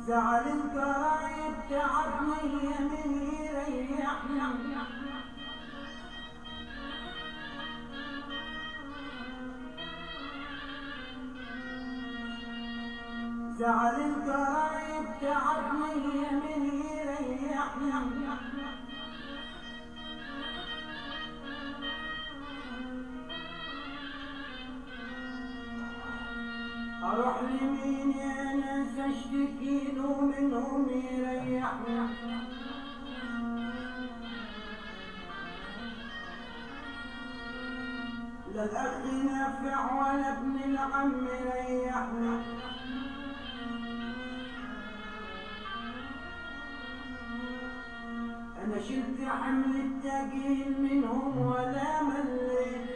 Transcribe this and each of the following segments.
زعل القرايب تعبني من يريحني، زعل القرايب تعبني من يريحني، اروح لمين يا ناس اشتكي له منهم يريحني، لا الاخ نافع ولا ابن العم يريحني، انا شلت حمل التقيل منهم ولا مليت،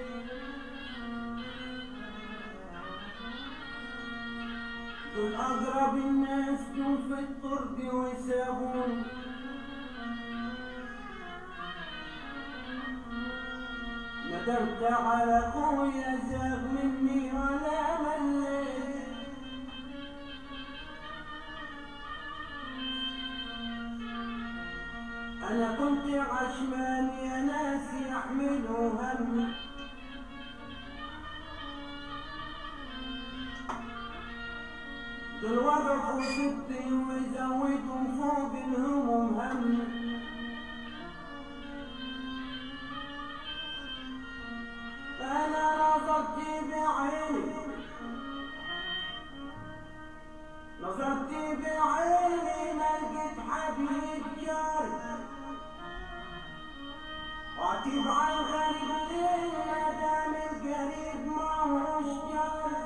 دول اقرب الناس دول في الطرق وسابوني، ندمت على اخويا زاغ مني ولا مليت، انا كنت عشمان يا ناس يحملوا همي، دول وقفوا ضدي وزودوا فوق الهموم همي، انا نظرت بعيني، نظرت بعيني ما لقيت حبيب جاري، واعتب على الغريب ليه ما دام القريب ماهوش جاري،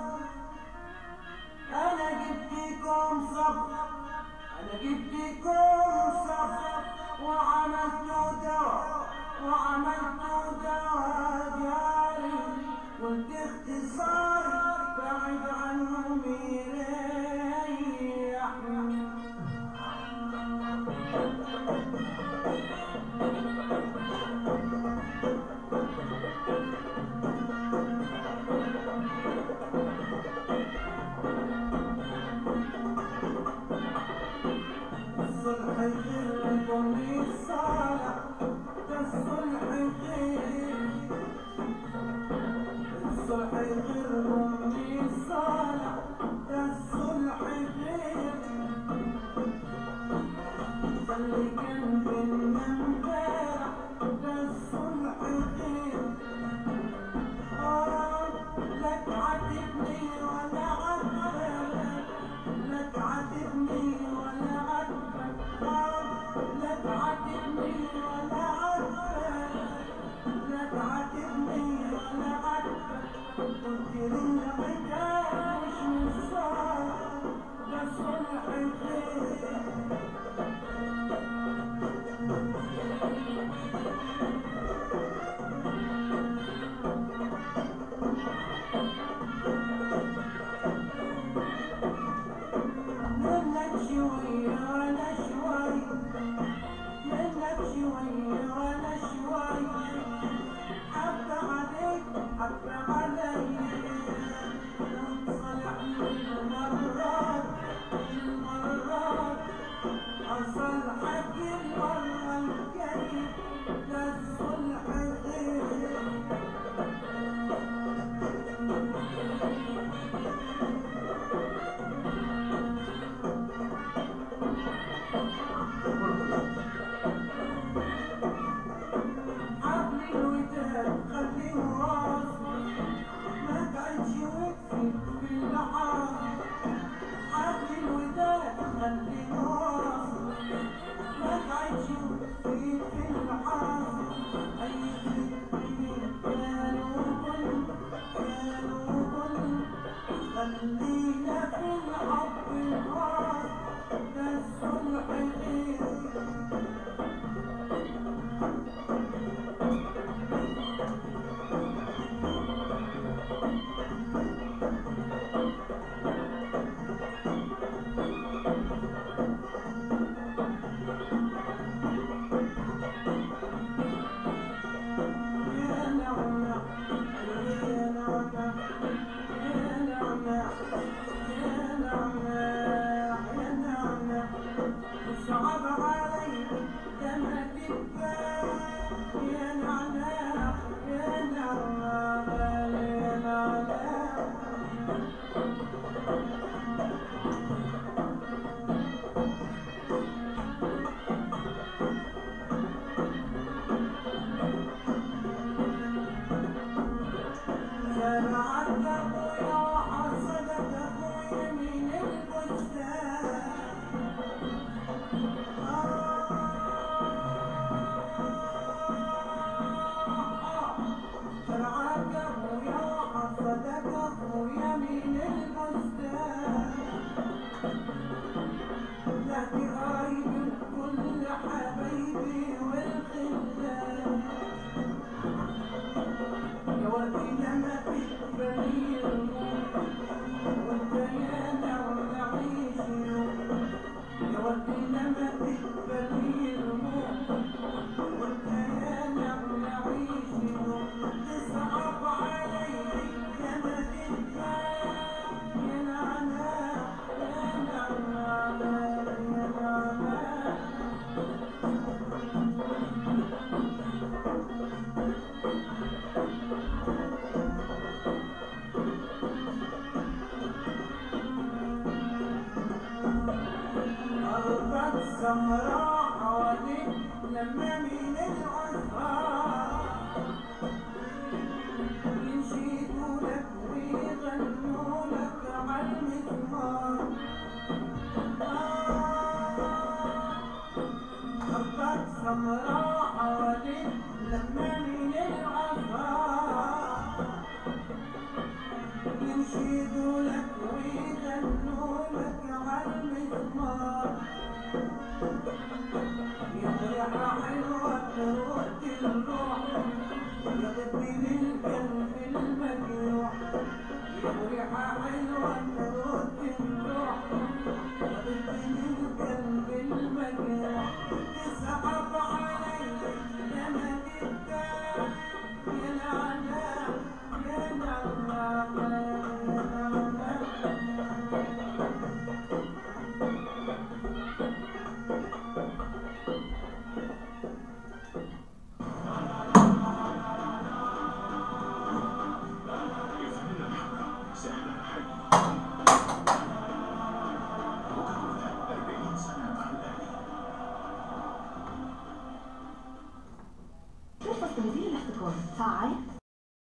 انا جبتكم صبر، انا جبتكم صبر وعملت دواء، وعملت دواء جاري، قلت اختصاري بعد عنهم يريحني. الصلح خيركم للصالح، ده الصلح خير، الصلح خيركم للصالح، ده الصلح خير، ده اللي كان بينا امبارح، ده الصلح خير، لا تعاتبني ولا عاتبك، لا تعاتبني ولا عاتبك، لا تعاتبني ولا عاتبك، لا تعاتبني ولا عاتبك، قلت للعتاب مش مصالح، ده صلح خير. منك شوية ولا شوي، منك شوية ولا شوي، حبة عليك حبة علي، تصلحني المرات المرات، أصلحك المرة الجاية، ده الصلح خير. حبل الوداد خليه راسي، ما تعيش وقفي في اللحاظ، حبل الوداد خليه راسي، ما تعيش وقفي في اللحاظ، أي خدمة كانوا كل خلينا في الحب الخاص، ده الصلح خير. يا نعمة سمراء حواليك لما من الأسرار ينشدوا لك ويغنوا لك عالمزمار. أرضك سمراء حواليك لما من الأسرار ينشدوا لك ويغنوا لك عالمزمار. يا ريحة حلوة ترد الروح يا طبي للقلب المجروح. يا ريحة حلوة ترد الروح يا طبي للقلب المجروح. تسحب علي لما تبكى يا نعناع يا نعناع يا نعناع. تنفذ تنظيم الاحتكار فعال